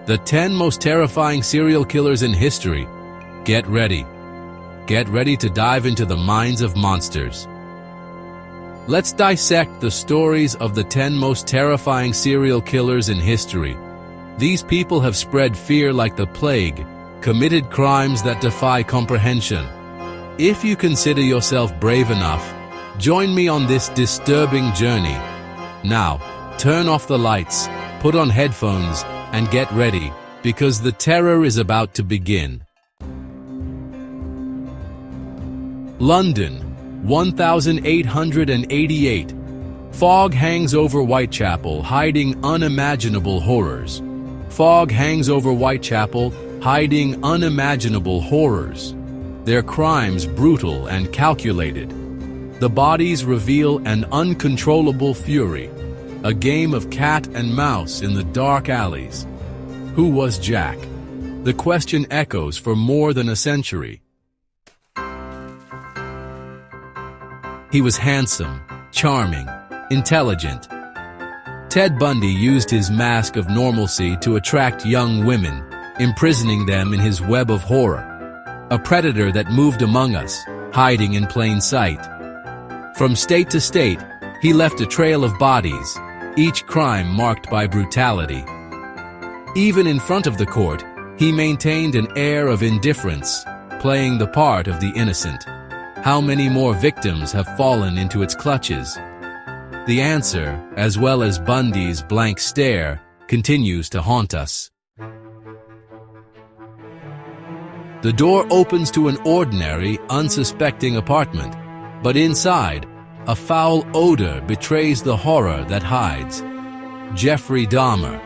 The 10 most terrifying serial killers in history. Get ready. Get ready to dive into the minds of monsters. Let's dissect the stories of the 10 most terrifying serial killers in history. These people have spread fear like the plague, committed crimes that defy comprehension. If you consider yourself brave enough, join me on this disturbing journey. Now, turn off the lights, put on headphones, and get ready, because the terror is about to begin. London, 1888. Fog hangs over Whitechapel, hiding unimaginable horrors. Fog hangs over Whitechapel, hiding unimaginable horrors. Their crimes brutal and calculated. The bodies reveal an uncontrollable fury, a game of cat and mouse in the dark alleys. Who was Jack? The question echoes for more than a century. He was handsome, charming, intelligent. Ted Bundy used his mask of normalcy to attract young women, imprisoning them in his web of horror. A predator that moved among us, hiding in plain sight. From state to state, he left a trail of bodies, each crime marked by brutality. Even in front of the court, he maintained an air of indifference, playing the part of the innocent. How many more victims have fallen into its clutches? The answer, as well as Bundy's blank stare, continues to haunt us. The door opens to an ordinary, unsuspecting apartment, but inside, a foul odor betrays the horror that hides. Jeffrey Dahmer.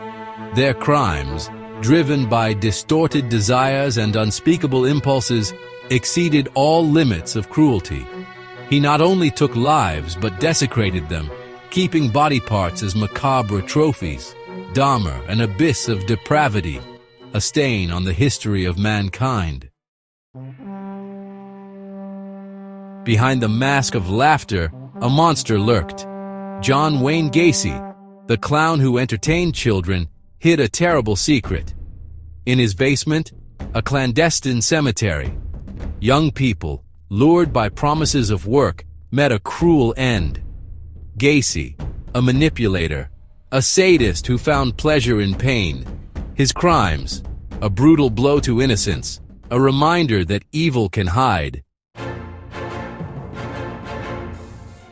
Their crimes, driven by distorted desires and unspeakable impulses, exceeded all limits of cruelty. He not only took lives but desecrated them, keeping body parts as macabre trophies. Dahmer, an abyss of depravity, a stain on the history of mankind. Behind the mask of laughter, a monster lurked. John Wayne Gacy, the clown who entertained children, hid a terrible secret. In his basement, a clandestine cemetery. Young people, lured by promises of work, met a cruel end. Gacy, a manipulator, a sadist who found pleasure in pain. His crimes, a brutal blow to innocence, a reminder that evil can hide.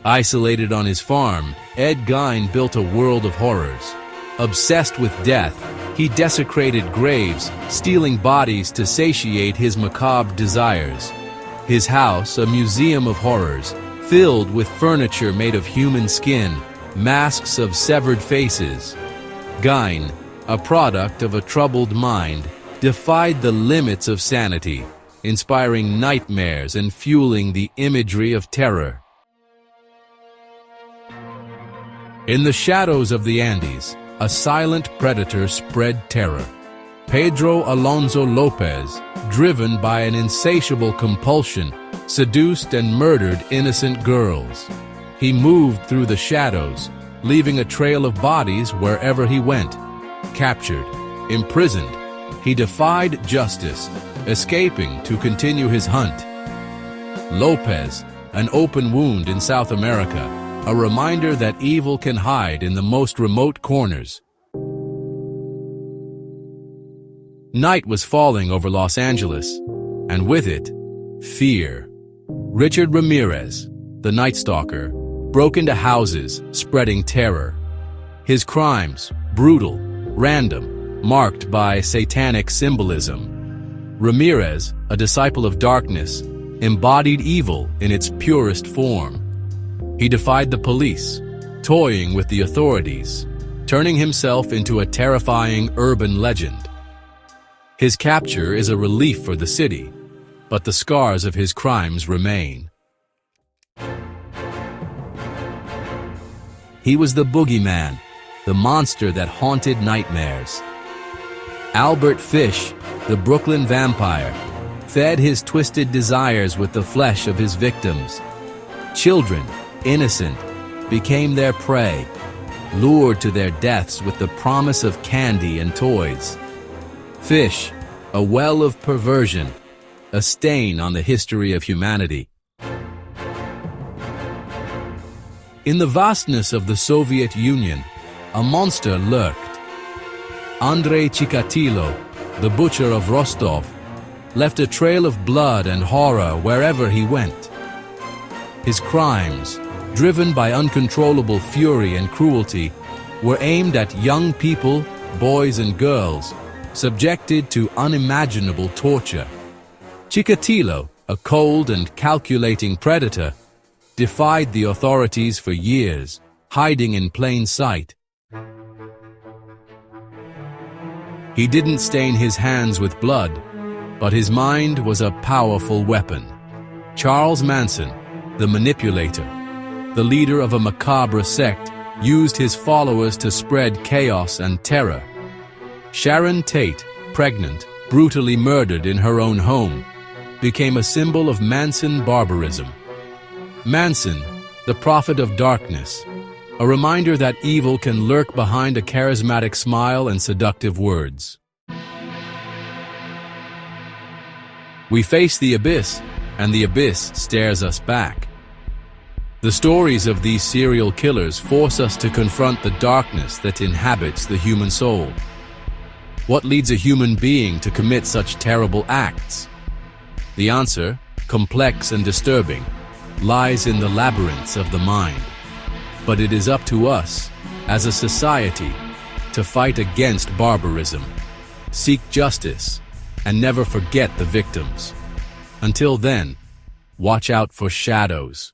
Isolated on his farm, Ed Gein built a world of horrors. Obsessed with death, he desecrated graves, stealing bodies to satiate his macabre desires. His house, a museum of horrors, filled with furniture made of human skin, masks of severed faces. Gein, a product of a troubled mind, defied the limits of sanity, inspiring nightmares and fueling the imagery of terror. In the shadows of the Andes, a silent predator spread terror. Pedro Alonso Lopez, driven by an insatiable compulsion, seduced and murdered innocent girls. He moved through the shadows, leaving a trail of bodies wherever he went. Captured, imprisoned, he defied justice, escaping to continue his hunt. Lopez, an open wound in South America, a reminder that evil can hide in the most remote corners. Night was falling over Los Angeles, and with it, fear. Richard Ramirez, the Night Stalker, broke into houses, spreading terror. His crimes, brutal, random, marked by satanic symbolism. Ramirez, a disciple of darkness, embodied evil in its purest form. He defied the police, toying with the authorities, turning himself into a terrifying urban legend. His capture is a relief for the city, but the scars of his crimes remain. He was the boogeyman, the monster that haunted nightmares. Albert Fish, the Brooklyn vampire, fed his twisted desires with the flesh of his victims. Children, innocent, became their prey, lured to their deaths with the promise of candy and toys. Fish, a well of perversion, a stain on the history of humanity. In the vastness of the Soviet Union, a monster lurked. Andrei Chikatilo, the butcher of Rostov, left a trail of blood and horror wherever he went. His crimes, driven by uncontrollable fury and cruelty, were aimed at young people, boys and girls, subjected to unimaginable torture. Chikatilo, a cold and calculating predator, defied the authorities for years, hiding in plain sight. He didn't stain his hands with blood, but his mind was a powerful weapon. Charles Manson, the manipulator, the leader of a macabre sect, used his followers to spread chaos and terror. Sharon Tate, pregnant, brutally murdered in her own home, became a symbol of Manson barbarism. Manson, the prophet of darkness, a reminder that evil can lurk behind a charismatic smile and seductive words. We face the abyss, and the abyss stares us back. The stories of these serial killers force us to confront the darkness that inhabits the human soul. What leads a human being to commit such terrible acts? The answer, complex and disturbing, lies in the labyrinths of the mind. But it is up to us, as a society, to fight against barbarism, seek justice, and never forget the victims. Until then, watch out for shadows.